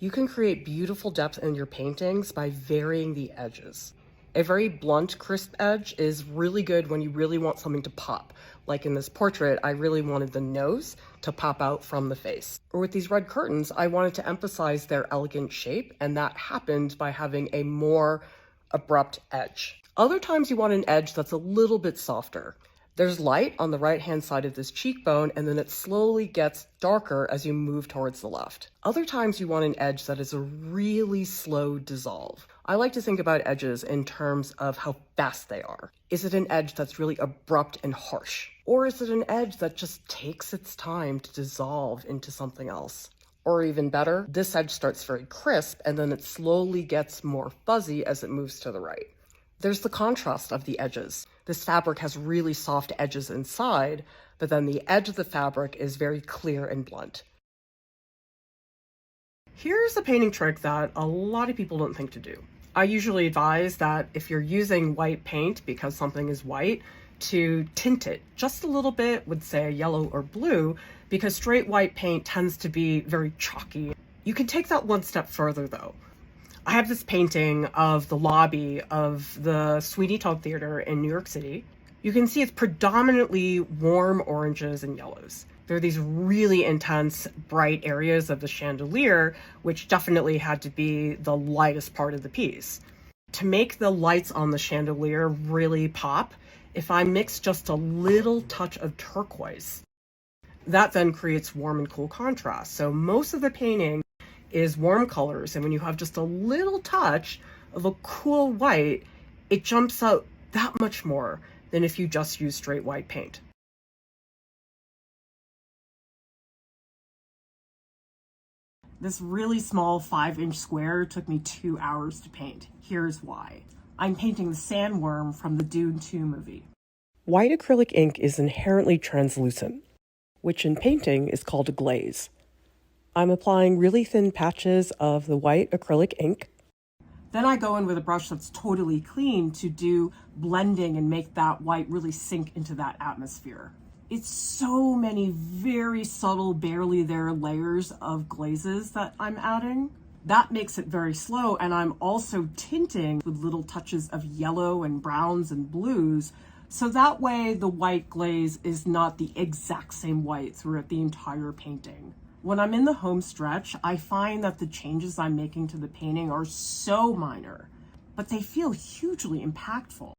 You can create beautiful depth in your paintings by varying the edges. A very blunt, crisp edge is really good when you really want something to pop. Like in this portrait, I really wanted the nose to pop out from the face. Or with these red curtains, I wanted to emphasize their elegant shape, and that happened by having a more abrupt edge. Other times you want an edge that's a little bit softer. There's light on the right-hand side of this cheekbone, and then it slowly gets darker as you move towards the left. Other times you want an edge that is a really slow dissolve. I like to think about edges in terms of how fast they are. Is it an edge that's really abrupt and harsh? Or is it an edge that just takes its time to dissolve into something else? Or even better, this edge starts very crisp and then it slowly gets more fuzzy as it moves to the right. There's the contrast of the edges. This fabric has really soft edges inside, but then the edge of the fabric is very clear and blunt. Here's a painting trick that a lot of people don't think to do. I usually advise that if you're using white paint because something is white, to tint it just a little bit with, say, a yellow or blue, because straight white paint tends to be very chalky. You can take that one step further though. I have this painting of the lobby of the Sweeney Todd Theater in New York City. You can see it's predominantly warm oranges and yellows. There are these really intense, bright areas of the chandelier, which definitely had to be the lightest part of the piece. To make the lights on the chandelier really pop, if I mix just a little touch of turquoise, that then creates warm and cool contrast. So most of the painting is warm colors, and when you have just a little touch of a cool white, it jumps out that much more than if you just use straight white paint. This really small 5-inch square took me 2 hours to paint. Here's why. I'm painting the sandworm from the Dune 2 movie. White acrylic ink is inherently translucent, which in painting is called a glaze. I'm applying really thin patches of the white acrylic ink. Then I go in with a brush that's totally clean to do blending and make that white really sink into that atmosphere. It's so many very subtle, barely there layers of glazes that I'm adding. That makes it very slow, and I'm also tinting with little touches of yellow and browns and blues, so that way the white glaze is not the exact same white throughout the entire painting. When I'm in the home stretch, I find that the changes I'm making to the painting are so minor, but they feel hugely impactful.